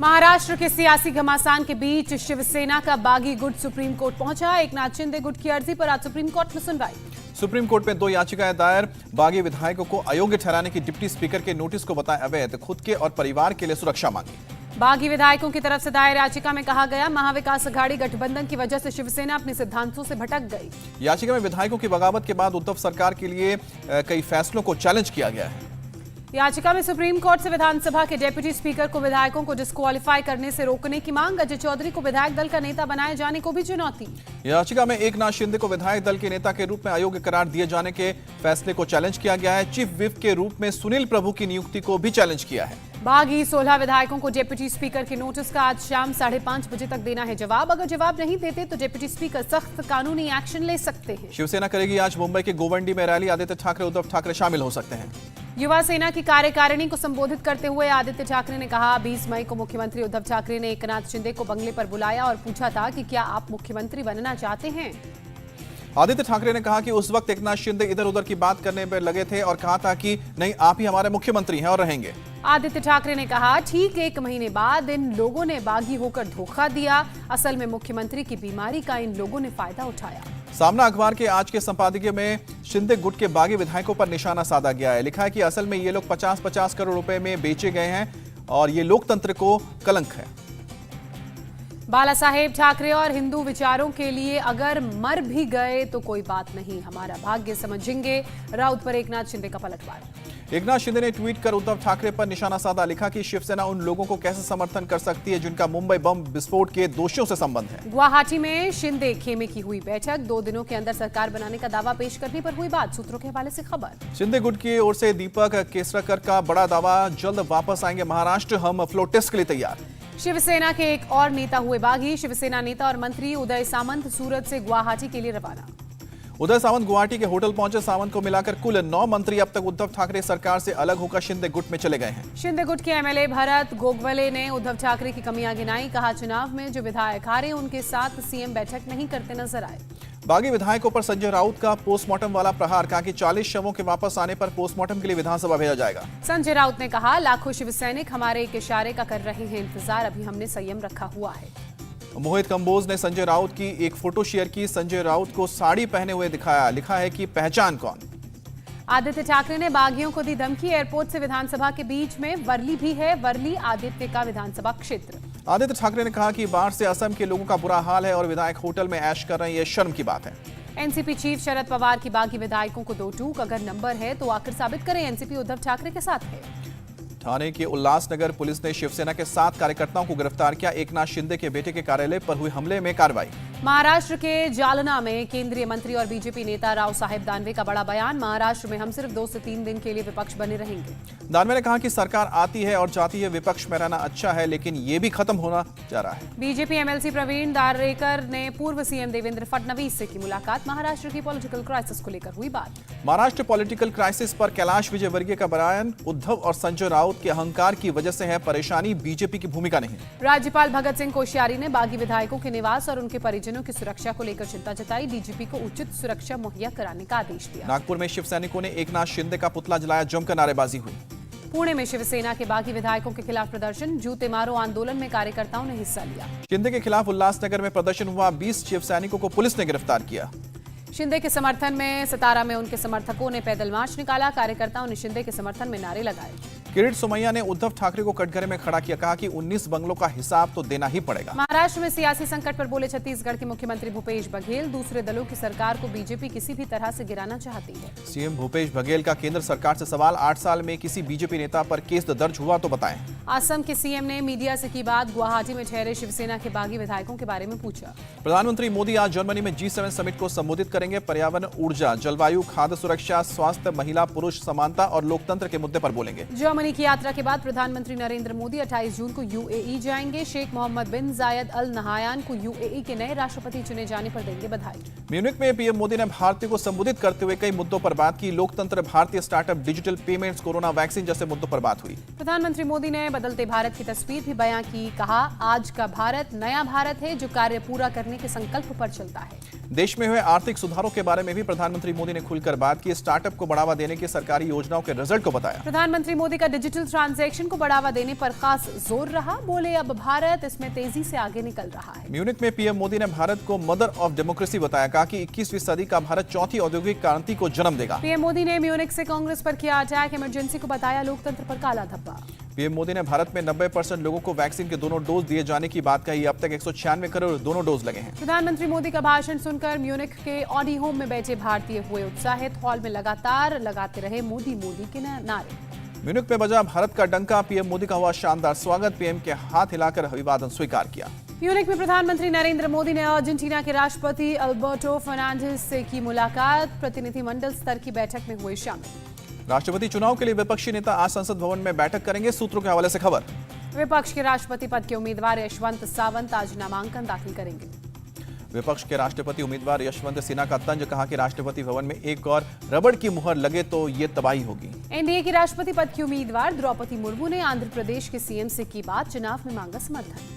महाराष्ट्र के सियासी घमासान के बीच शिवसेना का बागी गुट सुप्रीम कोर्ट पहुंचा। एकनाथ शिंदे गुट की अर्जी पर आज सुप्रीम कोर्ट में सुनवाई। सुप्रीम कोर्ट में 2 याचिकाएं दायर। बागी विधायकों को अयोग्य ठहराने की डिप्टी स्पीकर के नोटिस को बताया अवैध, खुद के और परिवार के लिए सुरक्षा मांगी। बागी विधायकों की तरफ से दायर याचिका में कहा गया, महाविकास अघाड़ी गठबंधन की वजह से शिवसेना अपने सिद्धांतों से भटक गई। याचिका में विधायकों की बगावत के बाद उद्धव सरकार के लिए कई फैसलों को चैलेंज किया गया है। याचिका में सुप्रीम कोर्ट से विधानसभा के डेप्यूटी स्पीकर को विधायकों को डिस्क्वालीफाई करने से रोकने की मांग, अजय चौधरी को विधायक दल का नेता बनाए जाने को भी चुनौती। याचिका में एकनाथ शिंदे को विधायक दल के नेता के रूप में अयोग्य करार दिए जाने के फैसले को चैलेंज किया गया है। चीफ विप के रूप में सुनील प्रभु की नियुक्ति को भी चैलेंज किया है। बागी 16 विधायकों को डेप्यूटी स्पीकर के नोटिस का आज शाम 5:30 बजे तक देना है जवाब। अगर जवाब नहीं देते तो डेप्यूटी स्पीकर सख्त कानूनी एक्शन ले सकते हैं। शिवसेना करेगी आज मुंबई के गोवंडी में रैली। आदित्य ठाकरे, उद्धव ठाकरे शामिल हो सकते हैं। युवा सेना की कार्यकारिणी को संबोधित करते हुए आदित्य ठाकरे ने कहा, 20 मई को मुख्यमंत्री उद्धव ठाकरे ने एकनाथ शिंदे को बंगले पर बुलाया और पूछा था कि क्या आप मुख्यमंत्री बनना चाहते हैं। आदित्य ठाकरे ने कहा कि उस वक्त एकनाथ शिंदे इधर उधर की बात करने पर लगे थे और कहा था कि नहीं, आप ही हमारे मुख्यमंत्री हैं और रहेंगे। आदित्य ठाकरे ने कहा, ठीक 1 महीने बाद इन लोगों ने बागी होकर धोखा दिया। असल में मुख्यमंत्री की बीमारी का इन लोगों ने फायदा उठाया। सामना अखबार के आज के संपादकीय में शिंदे गुट के बागी विधायकों पर निशाना साधा गया है। लिखा है कि असल में ये लोग 50-50 करोड़ रुपए में बेचे गए हैं और ये लोकतंत्र को कलंक है। बाला साहेब ठाकरे और हिंदू विचारों के लिए अगर मर भी गए तो कोई बात नहीं, हमारा भाग्य समझेंगे। राउत पर एकनाथ शिंदे का पलटवार। एकनाथ शिंदे ने ट्वीट कर उद्धव ठाकरे पर निशाना साधा। लिखा कि शिवसेना उन लोगों को कैसे समर्थन कर सकती है जिनका मुंबई बम विस्फोट के दोषियों से संबंध है। गुवाहाटी में शिंदे खेमे की हुई बैठक। 2 दिनों के अंदर सरकार बनाने का दावा पेश करने पर हुई बात। सूत्रों के हवाले से खबर। शिंदे गुट की ओर से दीपक केसरकर का बड़ा दावा, जल्द वापस आएंगे महाराष्ट्र, हम फ्लोर टेस्ट के लिए तैयार। शिवसेना के एक और नेता हुए बागी। शिवसेना नेता और मंत्री उदय सामंत सूरत से गुवाहाटी के लिए रवाना। उदय सामंत गुवाहाटी के होटल पहुंचे। सामंत को मिलाकर कुल 9 मंत्री अब तक उद्धव ठाकरे सरकार से अलग होकर शिंदे गुट में चले गए हैं। शिंदे गुट के एमएलए भरत गोगवले ने उद्धव ठाकरे की कमियां गिनाई। कहा, चुनाव में जो विधायक हारे उनके साथ सीएम बैठक नहीं करते नजर आए। बागी विधायकों पर संजय राउत का पोस्टमार्टम वाला प्रहार। कहा कि 40 शवों के वापस आने पर पोस्टमार्टम के लिए विधानसभा भेजा जाएगा। संजय राउत ने कहा, लाखों शिव सैनिक हमारे एक इशारे का कर रहे हैं इंतजार, अभी हमने संयम रखा हुआ है। मोहित कंबोज ने संजय राउत की एक फोटो शेयर की। संजय राउत को साड़ी पहने हुए दिखाया। लिखा है कि पहचान कौन। आदित्य ठाकरे ने बागियों को दी धमकी। एयरपोर्ट से विधानसभा के बीच में वर्ली भी है। वर्ली आदित्य का विधानसभा क्षेत्र। आदित्य ठाकरे ने कहा कि बाढ़ से असम के लोगों का बुरा हाल है और विधायक होटल में ऐश कर रहे हैं, ये शर्म की बात है। एनसीपी चीफ शरद पवार की बागी विधायकों को 2 टूक। अगर नंबर है तो आखिर साबित करें एनसीपी उद्धव ठाकरे के साथ है। ठाणे के उल्लासनगर पुलिस ने शिवसेना के 7 कार्यकर्ताओं को गिरफ्तार किया। एकनाथ शिंदे के बेटे के कार्यालय पर हुए हमले में कार्रवाई। महाराष्ट्र के जालना में केंद्रीय मंत्री और बीजेपी नेता राव साहेब दानवे का बड़ा बयान। महाराष्ट्र में हम सिर्फ 2 से 3 दिन के लिए विपक्ष बने रहेंगे। दानवे ने कहा कि सरकार आती है और जाती है, विपक्ष में रहना अच्छा है लेकिन ये भी खत्म होना जा रहा है। बीजेपी एमएलसी प्रवीण दारेकर ने पूर्व सीएम देवेंद्र फडणवीस से की मुलाकात। महाराष्ट्र की पॉलिटिकल क्राइसिस को लेकर हुई बात। महाराष्ट्र पॉलिटिकल क्राइसिस पर कैलाश विजयवर्गीय का बयान। उद्धव और संजय राउत के अहंकार की वजह से है परेशानी, बीजेपी की भूमिका नहीं। राज्यपाल भगत सिंह कोश्यारी ने बागी विधायकों के निवास और उनके परिजनों की सुरक्षा को लेकर चिंता जताई। डीजीपी को उचित सुरक्षा मुहैया कराने का आदेश दिया। नागपुर में शिव सैनिकों ने एकनाथ शिंदे का पुतला जलाया, जमकर नारेबाजी हुई। पुणे में शिवसेना के बागी विधायकों के खिलाफ प्रदर्शन। जूते मारो आंदोलन में कार्यकर्ताओं ने हिस्सा लिया। शिंदे के खिलाफ उल्लासनगर में प्रदर्शन हुआ। 20 शिव सैनिकों को पुलिस ने गिरफ्तार किया। शिंदे के समर्थन में सतारा में उनके समर्थकों ने पैदल मार्च निकाला। कार्यकर्ताओं ने शिंदे के समर्थन में नारे लगाए। किरीट सोमैया ने उद्धव ठाकरे को कटघरे में खड़ा किया। कहा कि 19 बंगलों का हिसाब तो देना ही पड़ेगा। महाराष्ट्र में सियासी संकट पर बोले छत्तीसगढ़ के मुख्यमंत्री भूपेश बघेल। दूसरे दलों की सरकार को बीजेपी किसी भी तरह से गिराना चाहती है। सीएम भूपेश बघेल का केंद्र सरकार से सवाल। 8 साल में किसी बीजेपी नेता पर केस दर्ज हुआ तो बताएं। असम के सीएम ने मीडिया से की बात। गुवाहाटी में ठहरे शिवसेना के बागी विधायकों के बारे में पूछा। प्रधानमंत्री मोदी आज जर्मनी में G7 समिट को संबोधित करेंगे। पर्यावरण, ऊर्जा, जलवायु, खाद्य सुरक्षा, स्वास्थ्य, महिला पुरुष समानता और लोकतंत्र के मुद्दे पर बोलेंगे। जर्मनी की यात्रा के बाद प्रधानमंत्री नरेंद्र मोदी 28 जून को यूएई जाएंगे। शेख मोहम्मद बिन जायद अल नहायान को यूएई के नए राष्ट्रपति चुने जाने पर देंगे बधाई। म्यूनिख में पीएम मोदी ने भारतीयों को संबोधित करते हुए कई मुद्दों पर बात की। लोकतंत्र, भारतीय startup, digital payments, corona vaccine जैसे मुद्दों पर बात हुई। प्रधानमंत्री मोदी ने बदलते भारत की तस्वीर भी बयां की। कहा, आज का भारत नया भारत है जो कार्य पूरा करने के संकल्प पर चलता है। देश में हुए आर्थिक सुधारों के बारे में भी प्रधानमंत्री मोदी ने खुलकर बात की। स्टार्टअप को बढ़ावा देने की सरकारी योजनाओं के रिजल्ट को बताया। प्रधानमंत्री मोदी का डिजिटल ट्रांजैक्शन को बढ़ावा देने पर खास जोर रहा। बोले अब भारत इसमें तेजी से आगे निकल रहा है। म्यूनिख में पीएम मोदी ने भारत को मदर ऑफ डेमोक्रेसी बताया। कहा कि 21वीं सदी का भारत चौथी औद्योगिक क्रांति को जन्म देगा। पीएम मोदी ने म्यूनिख से कांग्रेस पर किया अटैक। इमरजेंसी को बताया लोकतंत्र पर काला धब्बा। पीएम मोदी ने भारत में 90% लोगों को वैक्सीन के दोनों डोज दिए जाने की बात कही। अब तक 196 करोड़ दोनों डोज लगे हैं। प्रधानमंत्री मोदी का भाषण सुनकर म्यूनिख के ऑडी होम में बैठे भारतीय हुए उत्साहित। हॉल में लगातार लगाते रहे मोदी मोदी के नारे। म्यूनिख में बजा भारत का डंका। पीएम मोदी का हुआ शानदार स्वागत। पीएम के हाथ हिलाकर अभिवादन स्वीकार किया। म्यूनिख में प्रधानमंत्री नरेंद्र मोदी ने अर्जेंटीना के राष्ट्रपति अल्बर्टो फर्नांडिस से की मुलाकात। प्रतिनिधिमंडल स्तर की बैठक में हुए शामिल। राष्ट्रपति चुनाव के लिए विपक्षी नेता आज संसद भवन में बैठक करेंगे। सूत्रों के हवाले से खबर। विपक्ष के राष्ट्रपति पद के उम्मीदवार यशवंत सावंत आज नामांकन दाखिल करेंगे। विपक्ष के राष्ट्रपति उम्मीदवार यशवंत सिन्हा का तंज। कहा कि राष्ट्रपति भवन में एक और रबड़ की मुहर लगे तो ये तबाही होगी। एनडीए की राष्ट्रपति पद की उम्मीदवार द्रौपदी मुर्मू ने आंध्र प्रदेश के सीएम से की बात। चुनाव में मांगा समर्थन।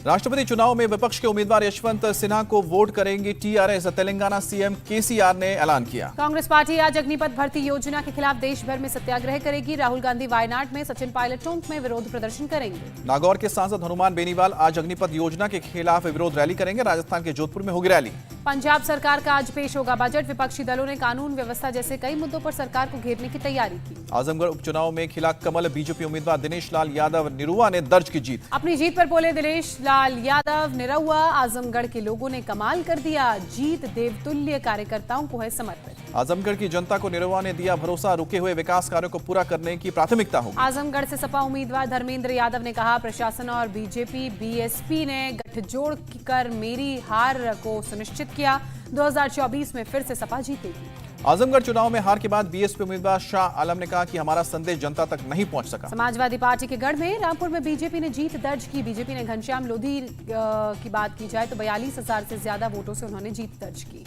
राष्ट्रपति चुनाव में विपक्ष के उम्मीदवार यशवंत सिन्हा को वोट करेंगी टीआरएस। तेलंगाना सीएम केसीआर ने ऐलान किया। कांग्रेस पार्टी आज अग्निपथ भर्ती योजना के खिलाफ देश भर में सत्याग्रह करेगी। राहुल गांधी वायनाड में, सचिन पायलट टोंक में विरोध प्रदर्शन करेंगे। नागौर के सांसद हनुमान बेनीवाल आज अग्निपथ योजना के खिलाफ विरोध रैली करेंगे। राजस्थान के जोधपुर में होगी रैली। पंजाब सरकार का आज पेश होगा बजट। विपक्षी दलों ने कानून व्यवस्था जैसे कई मुद्दों पर सरकार को घेरने की तैयारी की। आजमगढ़ उपचुनाव में खिला कमल। बीजेपी उम्मीदवार दिनेश लाल यादव निरुआ ने दर्ज की जीत। अपनी जीत पर बोले दिनेश लाल यादव निरुआ। आजमगढ़ के लोगों ने कमाल कर दिया। जीत देवतुल्य कार्यकर्ताओं को है समर्पित। आजमगढ़ की जनता को निरुआ ने दिया भरोसा। रुके हुए विकास कार्यों को पूरा करने की प्राथमिकता होगी। आजमगढ़ से सपा उम्मीदवार धर्मेंद्र यादव ने कहा प्रशासन और बीजेपी बीएसपी ने गठजोड़ कर मेरी हार को सुनिश्चित किया। 2024 में फिर से सपा जीतेगी। आजमगढ़ चुनाव में हार के बाद बीएसपी उम्मीदवार शाह आलम ने कहा कि हमारा संदेश जनता तक नहीं पहुंच सका। समाजवादी पार्टी के गढ़ में रामपुर में बीजेपी ने जीत दर्ज की। बीजेपी ने घनश्याम लोधी की बात की जाए तो 42,000 से ज्यादा वोटों से उन्होंने जीत दर्ज की।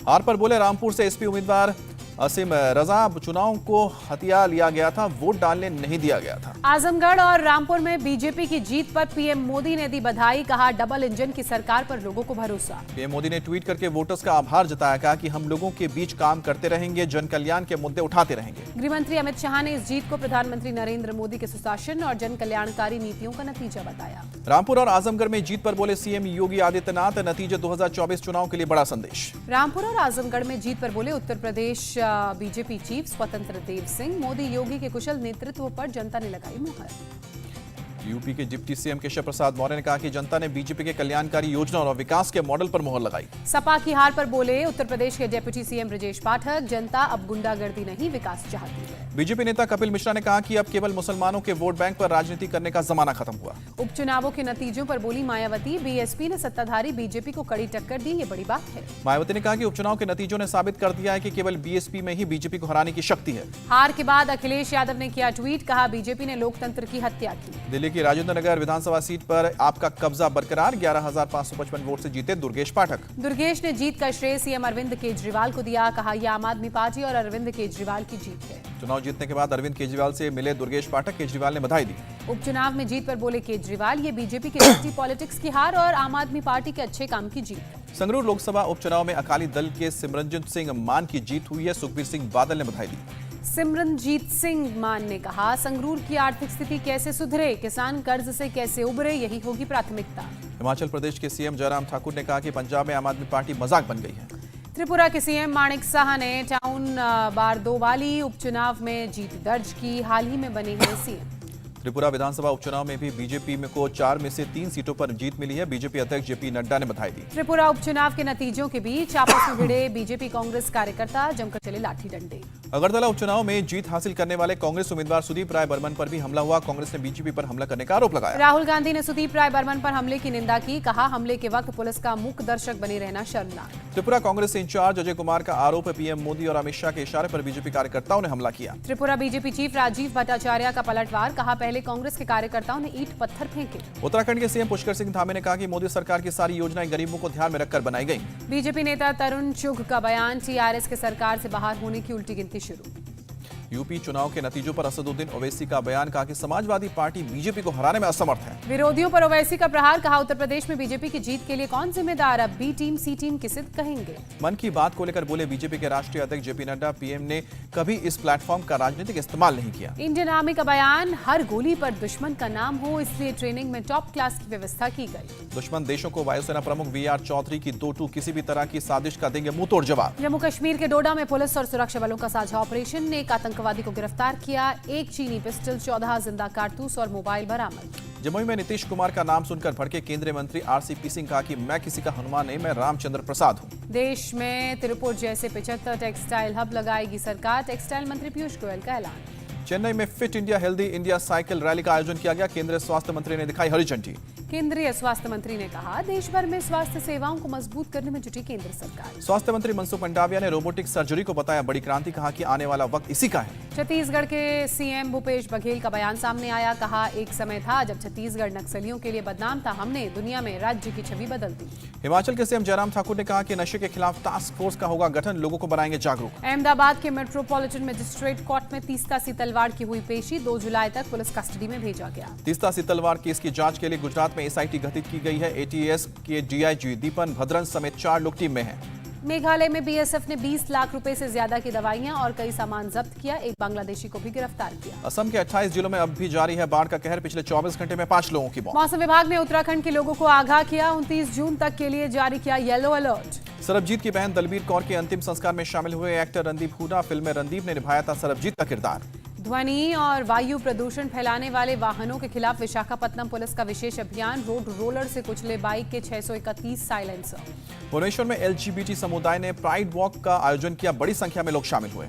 हार पर बोले रामपुर से एसपी उम्मीदवार असीम रजा। चुनाव को हथिया लिया गया था, वोट डालने नहीं दिया गया था। आजमगढ़ और रामपुर में बीजेपी की जीत पर पीएम मोदी ने दी बधाई। कहा डबल इंजन की सरकार पर लोगों को भरोसा। पीएम मोदी ने ट्वीट करके वोटर्स का आभार जताया। कहा कि हम लोगों के बीच काम करते रहेंगे, जन कल्याण के मुद्दे उठाते रहेंगे। गृहमंत्री अमित शाह ने इस जीत को प्रधानमंत्री नरेंद्र मोदी के सुशासन और जन कल्याणकारी नीतियों का नतीजा बताया। रामपुर और आजमगढ़ में जीत पर बोले सीएम योगी आदित्यनाथ। नतीजे 2024 चुनाव के लिए बड़ा संदेश। रामपुर और आजमगढ़ में जीत पर बोले उत्तर प्रदेश बीजेपी चीफ स्वतंत्र देव सिंह। मोदी योगी के कुशल नेतृत्व पर जनता ने लगाई मुहर। यूपी के डिप्टी सीएम केशव प्रसाद मौर्य ने कहा कि जनता ने बीजेपी के कल्याणकारी योजना और विकास के मॉडल पर मुहर लगाई। सपा की हार पर बोले उत्तर प्रदेश के डिप्टी सीएम ब्रजेश पाठक। जनता अब गुंडागर्दी नहीं विकास चाहती है। बीजेपी नेता कपिल मिश्रा ने कहा कि अब केवल मुसलमानों के वोट बैंक पर राजनीति करने का जमाना खत्म हुआ। उपचुनावों के नतीजों पर बोली मायावती। बीएसपी ने सत्ताधारी बीजेपी को कड़ी टक्कर दी, ये बड़ी बात है। मायावती ने कहा कि उपचुनाव के नतीजों ने साबित कर दिया है कि केवल बीएसपी में ही बीजेपी को हराने की शक्ति है। हार के बाद अखिलेश यादव ने किया ट्वीट। कहा बीजेपी ने लोकतंत्र की हत्या की। दिल्ली की राजेंद्र नगर विधानसभा सीट पर आपका कब्जा बरकरार। 11,555 वोट से जीते दुर्गेश पाठक। दुर्गेश ने जीत का श्रेय सीएम अरविंद केजरीवाल को दिया। कहा यह आम आदमी पार्टी और अरविंद केजरीवाल की जीत है। चुनाव जीतने के बाद अरविंद केजरीवाल से मिले दुर्गेश पाठक। केजरीवाल ने बधाई दी। उपचुनाव में जीत पर बोले केजरीवाल ये बीजेपी की पार्टी पॉलिटिक्स की हार और आम आदमी पार्टी के अच्छे काम की जीत। संगरूर लोकसभा उपचुनाव में अकाली दल के सिमरनजीत सिंह मान की जीत हुई है। सुखबीर सिंह बादल ने बधाई दी। सिमरनजीत सिंह मान ने कहा संगरूर की आर्थिक स्थिति कैसे सुधरे, किसान कर्ज से कैसे उबरे, यही होगी प्राथमिकता। हिमाचल प्रदेश के सीएम जयराम ठाकुर ने कहा कि पंजाब में आम आदमी पार्टी मजाक बन गई है। त्रिपुरा के सीएम माणिक साहा ने टाउन बारदोवाली उपचुनाव में जीत दर्ज की। हाल ही में बने हैं सीएम। त्रिपुरा विधानसभा उपचुनाव में भी बीजेपी को 4 में से 3 सीटों पर जीत मिली है। बीजेपी अध्यक्ष जेपी नड्डा ने बधाई दी। त्रिपुरा उपचुनाव के नतीजों के बीच आपस में भिड़े बीजेपी कांग्रेस कार्यकर्ता, जमकर चले लाठी डंडे। अगरतला उपचुनाव में जीत हासिल करने वाले कांग्रेस उम्मीदवार सुदीप राय बर्मन पर भी हमला हुआ। कांग्रेस ने बीजेपी पर हमला करने का आरोप लगाया। राहुल गांधी ने सुदीप राय बर्मन पर हमले की निंदा की। कहा हमले के वक्त पुलिस का मूक दर्शक बने रहना शर्मनाक। त्रिपुरा कांग्रेस इंचार्ज अजय कुमार का आरोप है पीएम मोदी और अमित शाह के इशारे पर बीजेपी कार्यकर्ताओं ने हमला किया। त्रिपुरा बीजेपी चीफ राजीव भट्टाचार्य का पलटवार। कहा पहले कांग्रेस के कार्यकर्ताओं ने ईंट पत्थर फेंके। उत्तराखंड के सीएम पुष्कर सिंह धामी ने कहा कि मोदी सरकार की सारी योजनाएं गरीबों को ध्यान में रखकर बनाई गई। बीजेपी नेता तरुण चुघ का बयान। टीआरएस के सरकार से बाहर होने की उल्टी गिनती शुरू। यूपी चुनाव के नतीजों पर असदुद्दीन ओवैसी का बयान, कहा कि समाजवादी पार्टी बीजेपी को हराने में असमर्थ है। विरोधियों पर ओवैसी का प्रहार, कहा उत्तर प्रदेश में बीजेपी की जीत के लिए कौन जिम्मेदार, अब बी टीम सी टीम किसे कहेंगे। मन की बात को लेकर बोले बीजेपी के राष्ट्रीय अध्यक्ष जेपी नड्डा, पीएम ने कभी इस प्लेटफॉर्म का राजनीतिक इस्तेमाल नहीं किया। इंडियन आर्मी का बयान, हर गोली पर दुश्मन का नाम हो इसलिए ट्रेनिंग में टॉप क्लास की व्यवस्था की गई। दुश्मन देशों को वायुसेना प्रमुख वीआर चौधरी की 2-2 किसी भी तरह की साजिश का देंगे मुंहतोड़ जवाब। जम्मू कश्मीर के डोडा में पुलिस और सुरक्षा बलों का साझा ऑपरेशन ने एक आतंकवादी को गिरफ्तार किया, 1 चीनी पिस्टल, 14 जिंदा कारतूस और मोबाइल बरामद। जमुई में नीतीश कुमार का नाम सुनकर भड़के केंद्रीय मंत्री आरसीपी सिंह, कहा कि मैं किसी का हनुमान नहीं, मैं रामचंद्र प्रसाद हूं। देश में तिरुपुर जैसे 75 टेक्सटाइल हब लगाएगी सरकार, टेक्सटाइल मंत्री पीयूष गोयल का ऐलान। चेन्नई में fit India healthy India cycle rally का आयोजन किया गया, केंद्रीय स्वास्थ्य मंत्री ने दिखाई हरी झंडी। केंद्रीय स्वास्थ्य मंत्री ने कहा, देश भर में स्वास्थ्य सेवाओं को मजबूत करने में जुटी केंद्र सरकार। स्वास्थ्य मंत्री मनसुख मंडाविया ने रोबोटिक सर्जरी को बताया बड़ी क्रांति, कहा कि आने वाला वक्त इसी का है। छत्तीसगढ़ के सीएम भूपेश बघेल का बयान सामने आया, कहा एक समय था जब छत्तीसगढ़ नक्सलियों के लिए बदनाम था, हमने दुनिया में राज्य की छवि बदल दी। हिमाचल के सीएम जयराम ठाकुर ने कहा कि नशे के खिलाफ टास्क फोर्स का होगा गठन, लोगों को बनाएंगे जागरूक। अहमदाबाद के मेट्रोपॉलिटन मजिस्ट्रेट कोर्ट में तीस्ता सी तलवार की हुई पेशी, 2 जुलाई तक पुलिस कस्टडी में भेजा गया। तीस्ता सी तलवार केस की जांच के लिए गुजरात में एसआईटी गठित की गई है। एटीएस के डीआईजी दीपन भद्रन समेत 4 लोग टीम में हैं। मेघालय में बीएसएफ ने 20 लाख रुपए से ज्यादा की दवाइयां और कई सामान जब्त किया, एक बांग्लादेशी को भी गिरफ्तार किया। असम के 28 जिलों में अब भी जारी है बाढ़ का कहर, पिछले 24 घंटे में 5 लोगों की मौत। मौसम विभाग ने उत्तराखंड के लोगों को आगाह किया, 29 जून तक के लिए जारी किया येलो अलर्ट। सरबजीत की बहन दलबीर कौर के अंतिम संस्कार में शामिल हुए एक्टर रणदीप हुडा, फिल्म में रणदीप ने निभाया था सरबजीत का किरदार। ध्वनि और वायु प्रदूषण फैलाने वाले वाहनों के खिलाफ विशाखापत्तनम पुलिस का विशेष अभियान, रोड रोलर से कुचले बाइक के 631 साइलेंसर। भुवनेश्वर में एलजीबीटी समुदाय ने प्राइड वॉक का आयोजन किया, बड़ी संख्या में लोग शामिल हुए।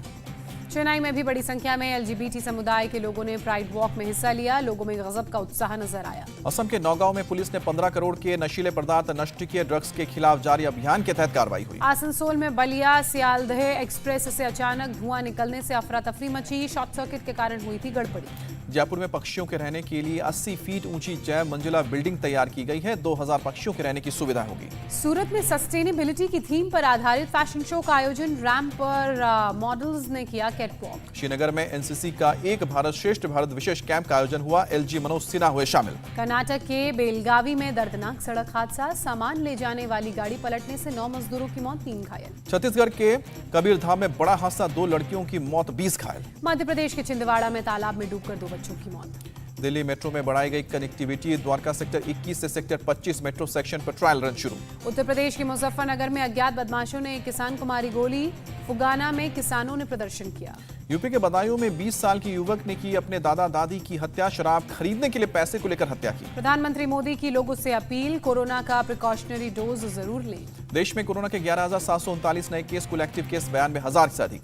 चेन्नई में भी बड़ी संख्या में एलजीबीटी समुदाय के लोगों ने प्राइड वॉक में हिस्सा लिया, लोगों में गजब का उत्साह नजर आया। असम के नौगांव में पुलिस ने 15 करोड़ के नशीले पदार्थ नष्ट किए, ड्रग्स के खिलाफ जारी अभियान के तहत कार्रवाई हुई। आसनसोल में बलिया सियालदह एक्सप्रेस से अचानक धुआं निकलने से अफरा तफरी मची, शॉर्ट सर्किट के कारण हुई थी गड़बड़ी। जयपुर में पक्षियों के रहने के लिए 80 फीट ऊंची जय मंजिला बिल्डिंग तैयार की गई है, 2000 पक्षियों के रहने की सुविधा होगी। सूरत में सस्टेनेबिलिटी की थीम पर आधारित फैशन शो का आयोजन, रैंप पर मॉडल्स ने किया कैटवॉक। श्रीनगर में एनसीसी का एक भारत श्रेष्ठ भारत विशेष कैंप का आयोजन हुआ, एलजी मनोज सिन्हा हुए शामिल। कर्नाटक के बेलगावी में दर्दनाक सड़क हादसा, सामान ले जाने वाली गाड़ी पलटने से 9 मजदूरों की मौत, 3 घायल। छत्तीसगढ़ के कबीरधाम में बड़ा हादसा, 2 लड़कियों की मौत, 20 घायल। मध्य प्रदेश के छिंदवाड़ा में तालाब में डूबकर 2 बच्चों की मौत। दिल्ली मेट्रो में बढ़ाई गई कनेक्टिविटी, द्वारका सेक्टर 21 से सेक्टर 25 मेट्रो सेक्शन पर ट्रायल रन शुरू। उत्तर प्रदेश के मुजफ्फरनगर में अज्ञात बदमाशों ने एक किसान को मारी गोली, फुगाना में किसानों ने प्रदर्शन किया। यूपी के बदायूं में 20 साल की युवक ने की अपने दादा दादी की हत्या, शराब खरीदने के लिए पैसे को लेकर हत्या की। प्रधानमंत्री मोदी की लोगों से अपील, कोरोना का प्रिकॉशनरी डोज जरूर लें। देश में कोरोना के 11,739 नए केस, कुल एक्टिव केस 92,000 से अधिक।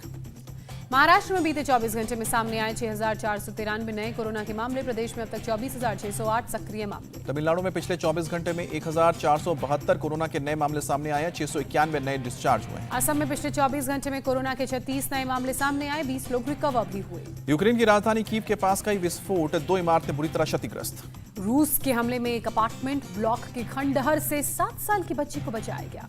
महाराष्ट्र में बीते 24 घंटे में सामने आए 6,493 नए कोरोना के मामले, प्रदेश में अब तक 24,608 सक्रिय मामले। तमिलनाडु में पिछले 24 घंटे में 1,472 कोरोना के नए मामले सामने आए, 691 नए डिस्चार्ज हुए। असम में पिछले 24 घंटे में कोरोना के 36 नए मामले सामने आए, 20 लोग रिकवर भी हुए। यूक्रेन की राजधानी कीव के पास कई विस्फोट, 2 इमारतें बुरी तरह क्षतिग्रस्त। रूस के हमले में एक अपार्टमेंट ब्लॉक के खंडहर से 7 साल की बच्ची को बचाया गया।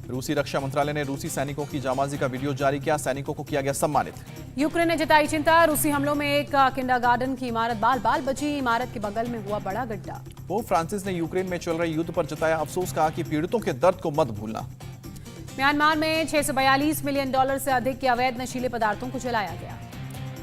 रूसी रक्षा मंत्रालय ने रूसी सैनिकों की जांबाजी का वीडियो जारी किया, सैनिकों को किया गया सम्मानित। यूक्रेन ने जताई चिंता, रूसी हमलों में एक किंडरगार्टन की इमारत बाल बाल बची, इमारत के बगल में हुआ बड़ा गड्ढा। पोप फ्रांसिस ने यूक्रेन में चल रहे युद्ध पर जताया अफसोस, कहा कि पीड़ितों के दर्द को मत भूलना। म्यांमार में $642 मिलियन से अधिक के अवैध नशीले पदार्थों को जलाया गया।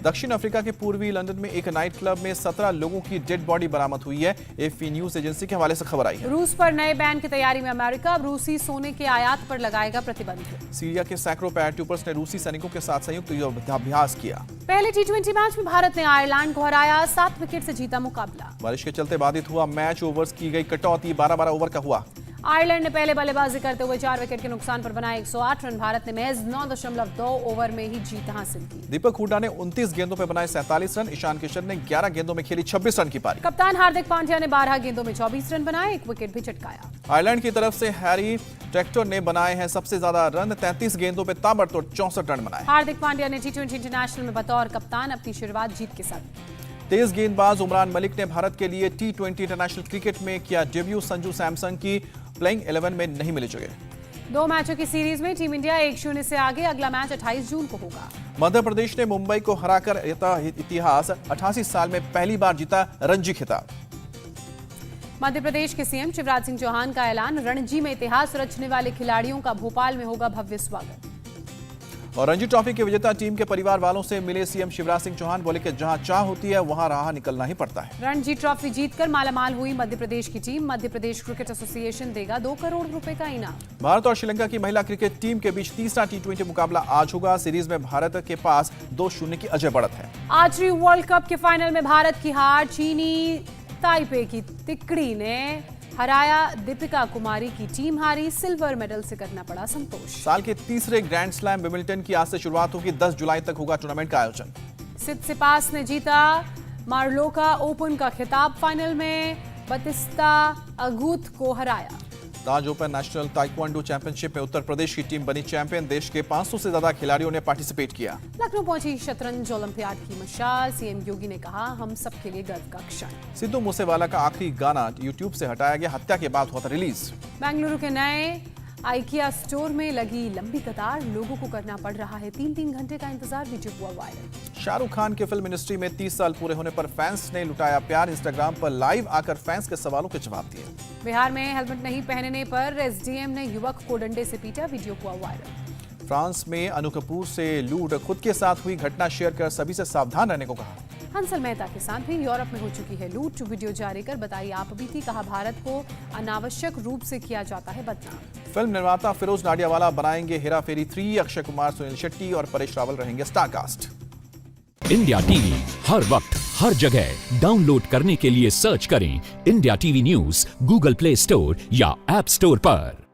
दक्षिण अफ्रीका के पूर्वी लंदन में एक नाइट क्लब में 17 लोगों की डेड बॉडी बरामद हुई है, एएफपी न्यूज एजेंसी के हवाले से खबर आई है। रूस पर नए बैन की तैयारी में अमेरिका, अब रूसी सोने के आयात पर लगाएगा प्रतिबंध। सीरिया के सैकड़ों पैराट्रूपर्स ने रूसी सैनिकों के साथ संयुक्त युद्धाभ्यास किया। पहले T20 मैच में भारत ने आयरलैंड को हराया, 7 विकेट से जीता मुकाबला। बारिश के चलते बाधित हुआ मैच, ओवर्स की गई कटौती, 12-12 ओवर का हुआ। आयरलैंड ने पहले बल्लेबाजी करते हुए 4 विकेट के नुकसान पर बनाए 108 रन, भारत ने महज 9.2 ओवर में ही जीत हासिल की। दीपक हुडा ने 29 गेंदों पर बनाए 47 रन, ईशान किशन ने 11 गेंदों में खेली 26 रन की पारी। कप्तान हार्दिक पांड्या ने 12 गेंदों में 24 रन बनाए, 1 विकेट भी चटकाया। आयरलैंड की तरफ से हैरी ट्रैक्टर ने बनाए हैं सबसे ज्यादा रन, 33 गेंदों पर ताबड़तोड़ 64 रन बनाए। हार्दिक पांड्या ने T20 इंटरनेशनल में बतौर कप्तान अपनी शुरुआत जीत के साथ की। तेज गेंदबाज उमरान मलिक ने भारत के लिए T20 इंटरनेशनल क्रिकेट में किया डेब्यू, संजू सैमसन की प्लेइंग 11 में नहीं मिली जगह। 2 मैचों की सीरीज में टीम इंडिया 1-0 से आगे, अगला मैच 28 जून को होगा। मध्य प्रदेश ने मुंबई को हराकर इतिहास 88 साल में पहली बार जीता रणजी खिताब। मध्य प्रदेश के सीएम शिवराज सिंह चौहान का ऐलान, रणजी में इतिहास रचने वाले खिलाड़ियों का भोपाल में होगा भव्य स्वागत। और रणजी ट्रॉफी की विजेता टीम के परिवार वालों से मिले सीएम शिवराज सिंह चौहान, बोले कि जहां चाह होती है वहां राह निकलना ही पड़ता है। रणजी ट्रॉफी जीतकर मालामाल हुई मध्य प्रदेश की team, Madhya Pradesh cricket association देगा 2 करोड़ रुपए का इनाम। भारत और श्रीलंका की महिला क्रिकेट टीम के बीच तीसरा T20 मुकाबला आज होगा। सीरीज में भारत के पास 2-0 की अजय बढ़त है। आर्चरी वर्ल्ड कप के फाइनल में भारत की हार, चीनी ताइपे की तिकड़ी ने हराया, दीपिका कुमारी की टीम हारी, सिल्वर मेडल से करना पड़ा संतोष। साल के तीसरे ग्रैंड स्लैम विमिल्टन की आज से शुरुआत होगी। 10 जुलाई तक होगा टूर्नामेंट का आयोजन। सित्सिपास ने जीता मार्लोका ओपन का खिताब, फाइनल में बतिस्ता अगूत को हराया। ताज ओपन नेशनल ताइक्वांडो चैंपियनशिप में उत्तर प्रदेश की टीम बनी चैंपियन। देश के 500 से ज्यादा खिलाड़ियों ने पार्टिसिपेट किया। लखनऊ पहुंची शतरंज ओलंपियाड की मशाल, सीएम योगी ने कहा हम सबके लिए गर्व का क्षण। सिद्धू मूसेवाला का आखिरी गाना यूट्यूब से हटाया गया, हत्या के बाद हुआ था रिलीज। बेंगलुरु के नए आइकिया स्टोर में लगी लंबी कतार, लोगों को करना पड़ रहा है 3-3 घंटे का इंतजार, वीडियो हुआ वायरल। शाहरुख खान के फिल्म इंडस्ट्री में 30 साल पूरे होने पर फैंस ने लुटाया प्यार। इंस्टाग्राम पर लाइव आकर फैंस के सवालों के जवाब दिए। बिहार में हेलमेट नहीं पहनने पर एसडीएम ने युवक को डंडे से पीटा, वीडियो हुआ वायरल। फ्रांस में अनु कपूर से लूट, खुद के साथ हुई घटना शेयर कर सभी से सावधान रहने को कहा। हंसल मेहता के साथ भी यूरोप में हो चुकी है लूट, वीडियो जारी कर बताई आप बीती, कहा भारत को अनावश्यक रूप से किया जाता है बदनाम। फिल्म निर्माता फिरोज नाडियावाला बनाएंगे हेरा फेरी 3, अक्षय कुमार, सुनील शेट्टी और परेश रावल रहेंगे स्टार कास्ट। इंडिया टीवी हर वक्त हर जगह डाउनलोड करने के लिए सर्च करें India TV news Google play store या ऐप स्टोर पर।